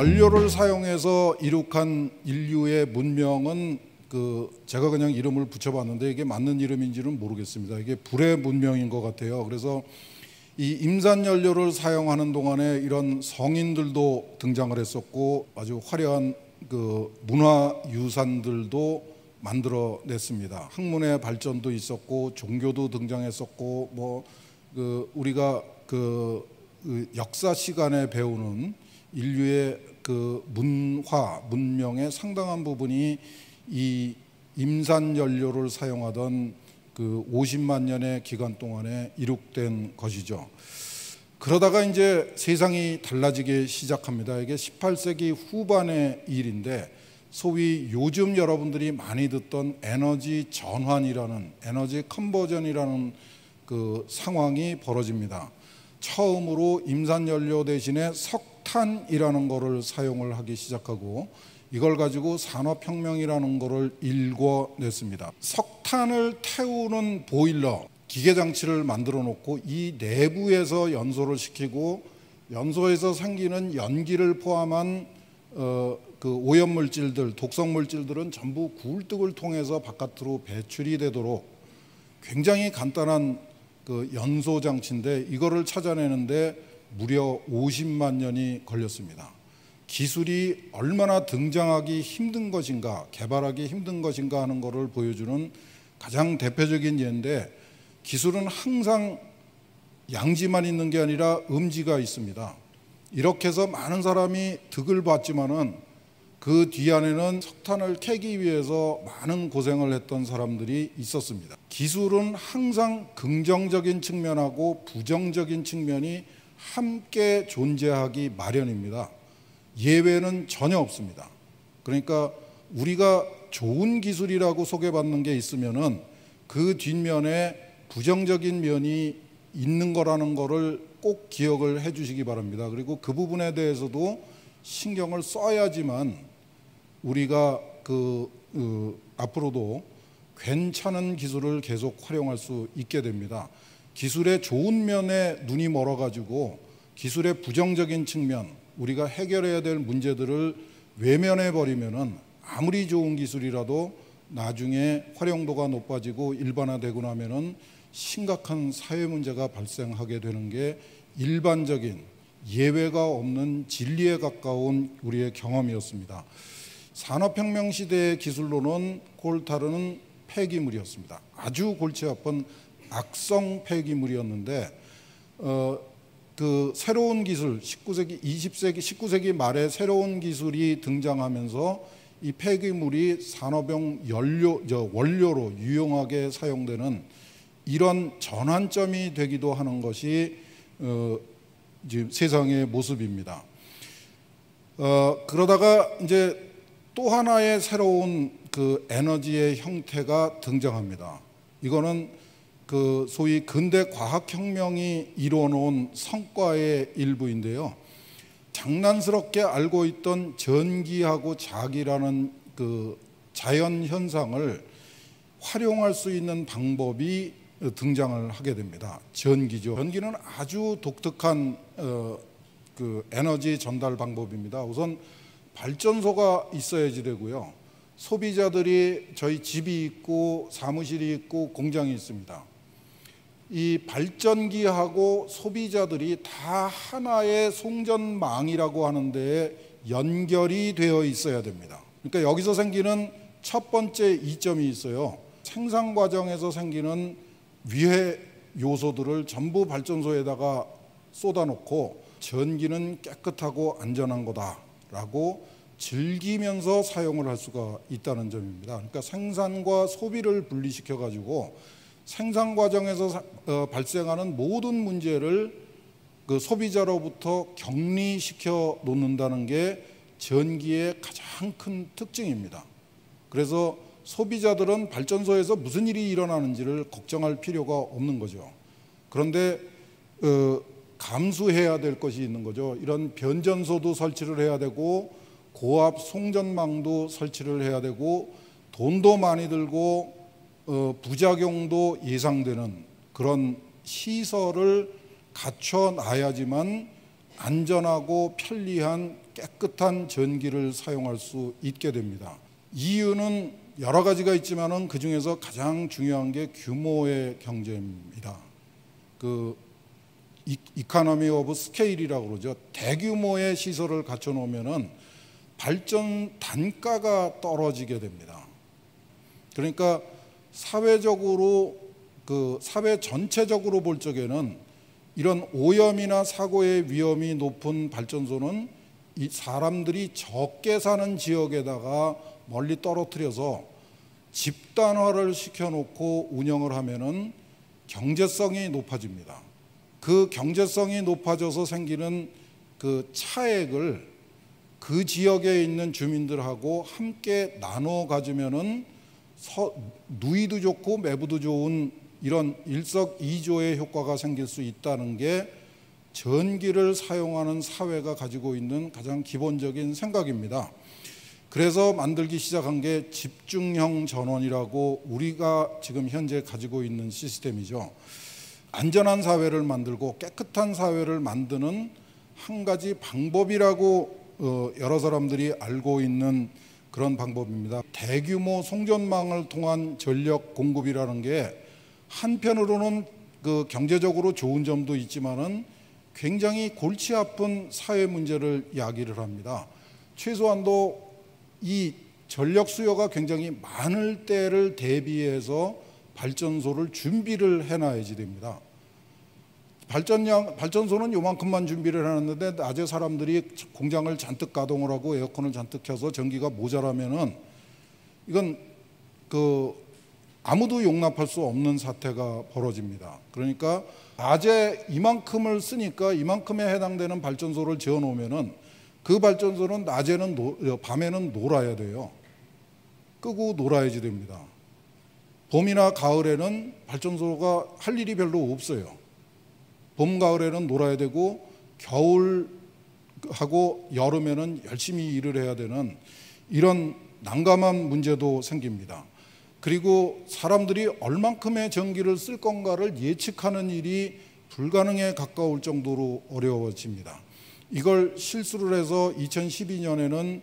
연료를 사용해서 이룩한 인류의 문명은 제가 그냥 이름을 붙여봤는데 이게 맞는 이름인지는 모르겠습니다. 이게 불의 문명인 것 같아요. 그래서 이 임산연료를 사용하는 동안에 이런 성인들도 등장을 했었고 아주 화려한 문화유산들도 만들어냈습니다. 학문의 발전도 있었고 종교도 등장했었고 우리가 역사 시간에 배우는 인류의 문명의 상당한 부분이 이 임산연료를 사용하던 50만 년의 기간 동안에 이룩된 것이죠. 그러다가 이제 세상이 달라지기 시작합니다. 이게 18세기 후반의 일인데 소위 요즘 여러분들이 많이 듣던 에너지 전환이라는 에너지 컨버전이라는 상황이 벌어집니다. 처음으로 임산연료 대신에 석탄이라는 거를 사용을 하기 시작하고 이걸 가지고 산업혁명이라는 거를 일궈냈습니다. 석탄을 태우는 보일러, 기계장치를 만들어 놓고 이 내부에서 연소를 시키고 연소에서 생기는 연기를 포함한 오염물질들, 독성물질들은 전부 굴뚝을 통해서 바깥으로 배출이 되도록 굉장히 간단한 연소장치인데 이거를 찾아내는데 무려 50만 년이 걸렸습니다. 기술이 얼마나 등장하기 힘든 것인가, 개발하기 힘든 것인가 하는 것을 보여주는 가장 대표적인 예인데 기술은 항상 양지만 있는 게 아니라 음지가 있습니다. 이렇게 해서 많은 사람이 득을 봤지만은 그 뒤안에는 석탄을 캐기 위해서 많은 고생을 했던 사람들이 있었습니다. 기술은 항상 긍정적인 측면하고 부정적인 측면이 함께 존재하기 마련입니다. 예외는 전혀 없습니다. 그러니까 우리가 좋은 기술이라고 소개받는 게 있으면은 그 뒷면에 부정적인 면이 있는 거라는 거를 꼭 기억을 해 주시기 바랍니다. 그리고 그 부분에 대해서도 신경을 써야지만 우리가 앞으로도 괜찮은 기술을 계속 활용할 수 있게 됩니다. 기술의 좋은 면에 눈이 멀어가지고 기술의 부정적인 측면, 우리가 해결해야 될 문제들을 외면해 버리면은 아무리 좋은 기술이라도 나중에 활용도가 높아지고 일반화되고 나면은 심각한 사회 문제가 발생하게 되는 게 일반적인 예외가 없는 진리에 가까운 우리의 경험이었습니다. 산업혁명 시대의 기술로는 콜타르는 폐기물이었습니다. 아주 골치 아픈 악성 폐기물이었는데 새로운 기술, 19세기 말에 새로운 기술이 등장하면서 이 폐기물이 산업용 원료로 유용하게 사용되는 이런 전환점이 되기도 하는 것이 지금 세상의 모습입니다. 그러다가 이제 또 하나의 새로운 에너지의 형태가 등장합니다. 이거는 소위 근대 과학혁명이 이루어놓은 성과의 일부인데요. 장난스럽게 알고 있던 전기하고 자기라는 자연현상을 활용할 수 있는 방법이 등장을 하게 됩니다. 전기죠. 전기는 아주 독특한 에너지 전달 방법입니다. 우선 발전소가 있어야지 되고요. 소비자들이 저희 집이 있고 사무실이 있고 공장이 있습니다. 이 발전기하고 소비자들이 다 하나의 송전망이라고 하는 데에 연결이 되어 있어야 됩니다. 그러니까 여기서 생기는 첫 번째 이점이 있어요. 생산 과정에서 생기는 위해 요소들을 전부 발전소에다가 쏟아놓고 전기는 깨끗하고 안전한 거다라고 즐기면서 사용을 할 수가 있다는 점입니다. 그러니까 생산과 소비를 분리시켜 가지고 생산 과정에서 발생하는 모든 문제를 소비자로부터 격리시켜 놓는다는 게 전기의 가장 큰 특징입니다. 그래서 소비자들은 발전소에서 무슨 일이 일어나는지를 걱정할 필요가 없는 거죠. 그런데 감수해야 될 것이 있는 거죠. 이런 변전소도 설치를 해야 되고 고압 송전망도 설치를 해야 되고 돈도 많이 들고 부작용도 예상되는 그런 시설을 갖춰 놔야지만 안전하고 편리한 깨끗한 전기를 사용할 수 있게 됩니다. 이유는 여러 가지가 있지만은 그 중에서 가장 중요한 게 규모의 경제입니다. 그 이코노미 오브 스케일이라고 그러죠. 대규모의 시설을 갖춰 놓으면은 발전 단가가 떨어지게 됩니다. 그러니까 사회적으로 사회 전체적으로 볼 적에는 이런 오염이나 사고의 위험이 높은 발전소는 이 사람들이 적게 사는 지역에다가 멀리 떨어뜨려서 집단화를 시켜놓고 운영을 하면은 경제성이 높아집니다. 그 경제성이 높아져서 생기는 그 차액을 그 지역에 있는 주민들하고 함께 나눠 가지면은 누이도 좋고 매부도 좋은 이런 일석이조의 효과가 생길 수 있다는 게 전기를 사용하는 사회가 가지고 있는 가장 기본적인 생각입니다. 그래서 만들기 시작한 게 집중형 전원이라고 우리가 지금 현재 가지고 있는 시스템이죠. 안전한 사회를 만들고 깨끗한 사회를 만드는 한 가지 방법이라고 여러 사람들이 알고 있는 그런 방법입니다. 대규모 송전망을 통한 전력 공급이라는 게 한편으로는 그 경제적으로 좋은 점도 있지만은 굉장히 골치 아픈 사회 문제를 야기를 합니다. 최소한도 이 전력 수요가 굉장히 많을 때를 대비해서 발전소를 준비를 해놔야지 됩니다. 발전소는 요만큼만 준비를 해놨는데 낮에 사람들이 공장을 잔뜩 가동을 하고 에어컨을 잔뜩 켜서 전기가 모자라면은 이건 아무도 용납할 수 없는 사태가 벌어집니다. 그러니까 낮에 이만큼을 쓰니까 이만큼에 해당되는 발전소를 지어 놓으면은 그 발전소는 밤에는 놀아야 돼요. 끄고 놀아야지 됩니다. 봄이나 가을에는 발전소가 할 일이 별로 없어요. 봄, 가을에는 놀아야 되고 겨울하고 여름에는 열심히 일을 해야 되는 이런 난감한 문제도 생깁니다. 그리고 사람들이 얼만큼의 전기를 쓸 건가를 예측하는 일이 불가능에 가까울 정도로 어려워집니다. 이걸 실수를 해서 2012년에는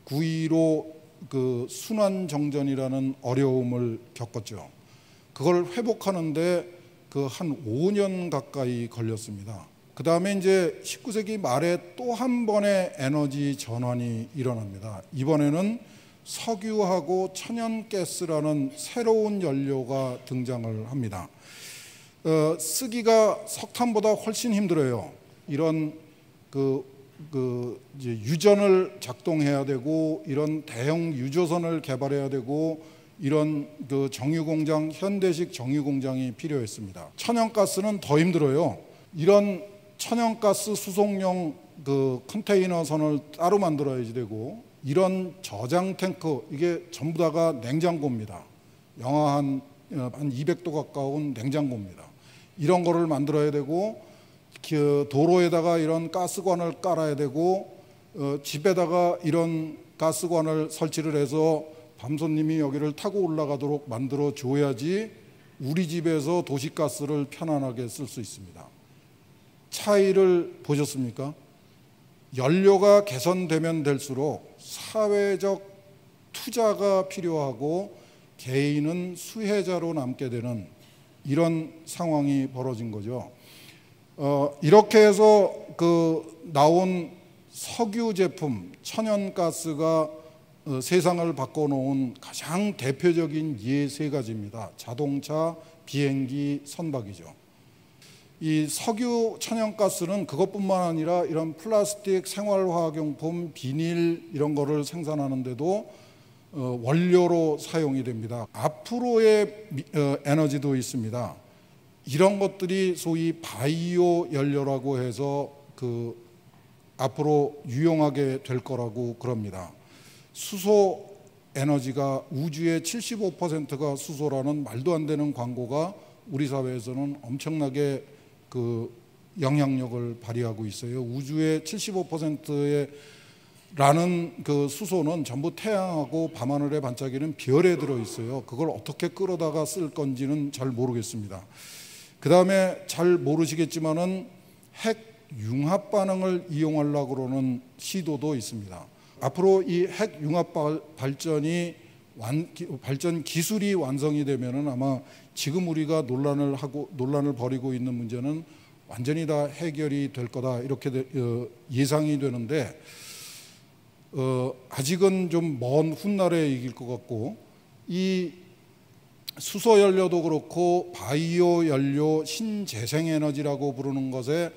9.15 그 순환정전이라는 어려움을 겪었죠. 그걸 회복하는데 한 5년 가까이 걸렸습니다. 그 다음에 이제 19세기 말에 또 한 번의 에너지 전환이 일어납니다. 이번에는 석유하고 천연가스라는 새로운 연료가 등장을 합니다. 쓰기가 석탄보다 훨씬 힘들어요. 이런 이제 유전을 작동해야 되고 이런 대형 유조선을 개발해야 되고 이런 정유공장, 현대식 정유공장이 필요했습니다. 천연가스는 더 힘들어요. 이런 천연가스 수송용 컨테이너선을 따로 만들어야지 되고 이런 저장 탱크, 이게 전부 다가 냉장고입니다. 영하 한 200도 가까운 냉장고입니다. 이런 거를 만들어야 되고 도로에다가 이런 가스관을 깔아야 되고 집에다가 이런 가스관을 설치를 해서 밤손님이 여기를 타고 올라가도록 만들어 줘야지 우리 집에서 도시가스를 편안하게 쓸 수 있습니다. 차이를 보셨습니까? 연료가 개선되면 될수록 사회적 투자가 필요하고 개인은 수혜자로 남게 되는 이런 상황이 벌어진 거죠. 이렇게 해서 나온 석유 제품, 천연가스가 세상을 바꿔놓은 가장 대표적인 예 세 가지입니다. 자동차, 비행기, 선박이죠. 이 석유, 천연가스는 그것뿐만 아니라 이런 플라스틱, 생활화학용품, 비닐 이런 거를 생산하는데도 원료로 사용이 됩니다. 앞으로의 에너지도 있습니다. 이런 것들이 소위 바이오 연료라고 해서 앞으로 유용하게 될 거라고 그럽니다. 수소 에너지가 우주의 75%가 수소라는 말도 안 되는 광고가 우리 사회에서는 엄청나게 영향력을 발휘하고 있어요. 우주의 75%의 라는 수소는 전부 태양하고 밤하늘에 반짝이는 별에 들어 있어요. 그걸 어떻게 끌어다가 쓸 건지는 잘 모르겠습니다. 그 다음에 잘 모르시겠지만은 핵 핵융합 반응을 이용하려고 그러는 시도도 있습니다. 앞으로 이 핵융합 발전이 발전 기술이 완성이 되면은 아마 지금 우리가 논란을 벌이고 있는 문제는 완전히 다 해결이 될 거다 이렇게 예상이 되는데 아직은 좀 먼 훗날의 얘기일 것 같고, 이 수소 연료도 그렇고 바이오 연료 신재생에너지라고 부르는 것에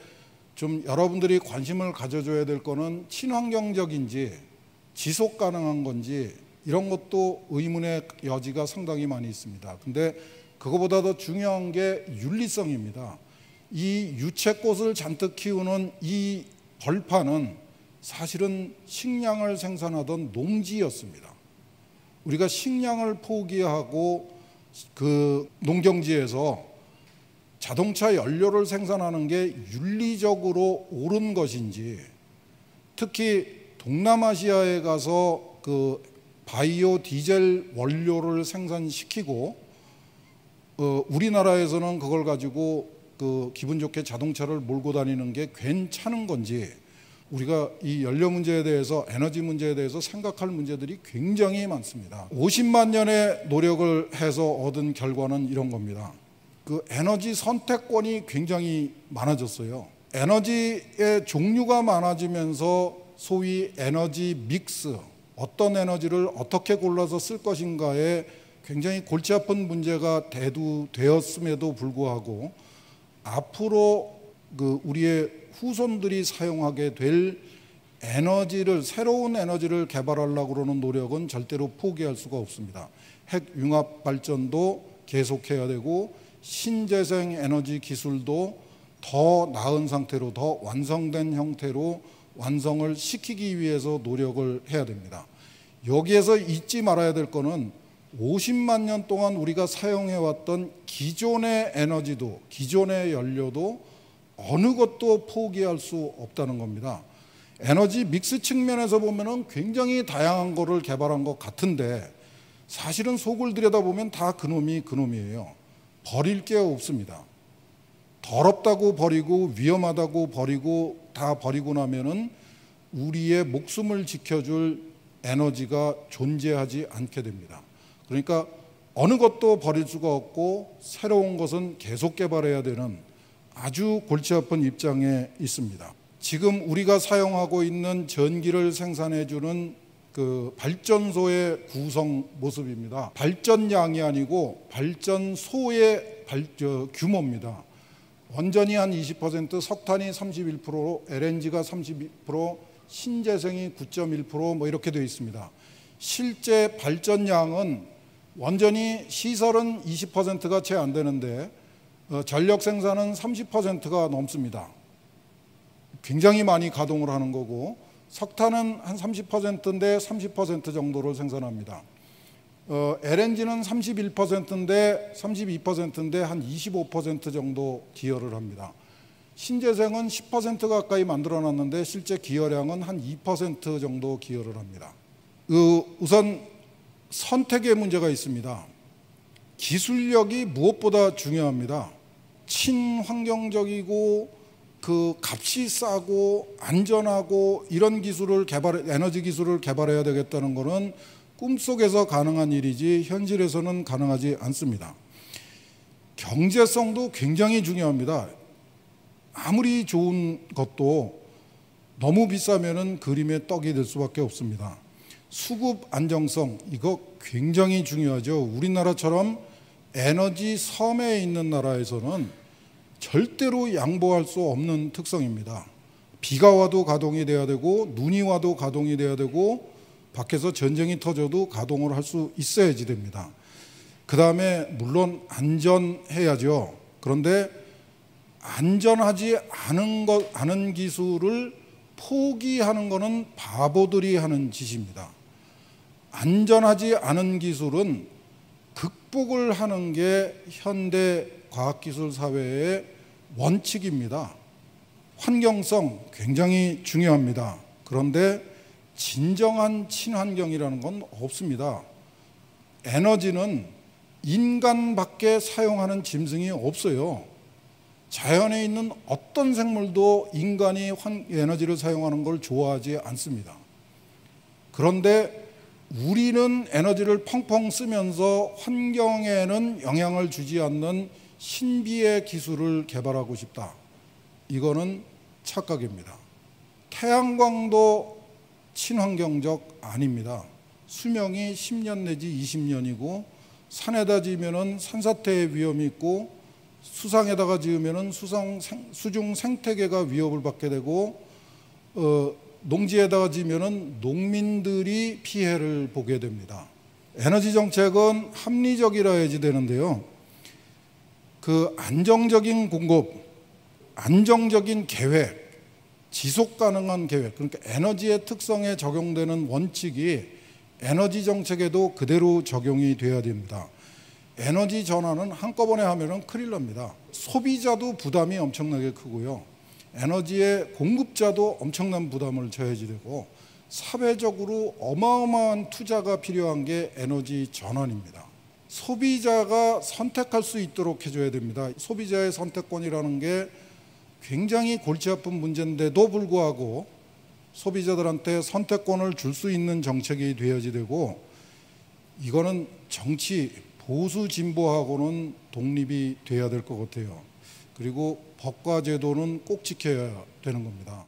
좀 여러분들이 관심을 가져줘야 될 거는 친환경적인지 지속 가능한 건지 이런 것도 의문의 여지가 상당히 많이 있습니다. 근데 그거보다 더 중요한 게 윤리성입니다. 이 유채꽃을 잔뜩 키우는 이 벌판은 사실은 식량을 생산하던 농지였습니다. 우리가 식량을 포기하고 그 농경지에서 자동차 연료를 생산하는 게 윤리적으로 옳은 것인지, 특히 동남아시아에 가서 그 바이오 디젤 원료를 생산시키고 우리나라에서는 그걸 가지고 그 기분 좋게 자동차를 몰고 다니는 게 괜찮은 건지, 우리가 이 연료 문제에 대해서, 에너지 문제에 대해서 생각할 문제들이 굉장히 많습니다. 50만 년의 노력을 해서 얻은 결과는 이런 겁니다. 그 에너지 선택권이 굉장히 많아졌어요. 에너지의 종류가 많아지면서 소위 에너지 믹스, 어떤 에너지를 어떻게 골라서 쓸 것인가에 굉장히 골치 아픈 문제가 대두되었음에도 불구하고 앞으로 그 우리의 후손들이 사용하게 될 에너지를, 새로운 에너지를 개발하려고 그러는 노력은 절대로 포기할 수가 없습니다. 핵융합 발전도 계속해야 되고 신재생 에너지 기술도 더 나은 상태로, 더 완성된 형태로 완성을 시키기 위해서 노력을 해야 됩니다. 여기에서 잊지 말아야 될 거는 50만 년 동안 우리가 사용해왔던 기존의 에너지도, 기존의 연료도 어느 것도 포기할 수 없다는 겁니다. 에너지 믹스 측면에서 보면은 굉장히 다양한 거를 개발한 것 같은데 사실은 속을 들여다보면 다 그놈이에요. 버릴 게 없습니다. 더럽다고 버리고 위험하다고 버리고 다 버리고 나면은 우리의 목숨을 지켜줄 에너지가 존재하지 않게 됩니다. 그러니까 어느 것도 버릴 수가 없고 새로운 것은 계속 개발해야 되는 아주 골치 아픈 입장에 있습니다. 지금 우리가 사용하고 있는 전기를 생산해주는 그 발전소의 구성 모습입니다. 발전량이 아니고 발전소의 규모입니다. 원전이 한 20%, 석탄이 31%, LNG가 32%, 신재생이 9.1% 뭐 이렇게 되어 있습니다. 실제 발전량은 원전이 시설은 20%가 채 안 되는데 전력 생산은 30%가 넘습니다. 굉장히 많이 가동을 하는 거고, 석탄은 한 30%인데 30% 정도를 생산합니다. LNG는 31%인데 32%인데 한 25% 정도 기여를 합니다. 신재생은 10% 가까이 만들어놨는데 실제 기여량은 한 2% 정도 기여를 합니다. 우선 선택의 문제가 있습니다. 기술력이 무엇보다 중요합니다. 친환경적이고 그 값이 싸고 안전하고 이런 에너지 기술을 개발해야 되겠다는 것은 꿈속에서 가능한 일이지 현실에서는 가능하지 않습니다. 경제성도 굉장히 중요합니다. 아무리 좋은 것도 너무 비싸면은 그림의 떡이 될 수밖에 없습니다. 수급 안정성, 이거 굉장히 중요하죠. 우리나라처럼 에너지 섬에 있는 나라에서는 절대로 양보할 수 없는 특성입니다. 비가 와도 가동이 돼야 되고 눈이 와도 가동이 돼야 되고 밖에서 전쟁이 터져도 가동을 할 수 있어야지 됩니다. 그 다음에 물론 안전해야죠. 그런데 안전하지 않은 기술을 포기하는 것은 바보들이 하는 짓입니다. 안전하지 않은 기술은 극복을 하는 게 현대 과학기술 사회의 원칙입니다. 환경성 굉장히 중요합니다. 그런데 진정한 친환경이라는 건 없습니다. 에너지는 인간밖에 사용하는 짐승이 없어요. 자연에 있는 어떤 생물도 인간이 에너지를 사용하는 걸 좋아하지 않습니다. 그런데 우리는 에너지를 펑펑 쓰면서 환경에는 영향을 주지 않는 신비의 기술을 개발하고 싶다. 이거는 착각입니다. 태양광도 친환경적 아닙니다. 수명이 10년 내지 20년이고 산에다 지으면 산사태의 위험이 있고 수상에다가 지으면 수중 생태계가 위협을 받게 되고 농지에다가 지으면 농민들이 피해를 보게 됩니다. 에너지 정책은 합리적이라야지 되는데요. 그 안정적인 공급, 안정적인 계획, 지속 가능한 계획, 그러니까 에너지의 특성에 적용되는 원칙이 에너지 정책에도 그대로 적용이 돼야 됩니다. 에너지 전환은 한꺼번에 하면은 큰일 납니다. 소비자도 부담이 엄청나게 크고요. 에너지의 공급자도 엄청난 부담을 져야지 되고 사회적으로 어마어마한 투자가 필요한 게 에너지 전환입니다. 소비자가 선택할 수 있도록 해줘야 됩니다. 소비자의 선택권이라는 게 굉장히 골치 아픈 문제인데도 불구하고 소비자들한테 선택권을 줄 수 있는 정책이 되어야지 되고 이거는 정치 보수 진보하고는 독립이 돼야 될 것 같아요. 그리고 법과 제도는 꼭 지켜야 되는 겁니다.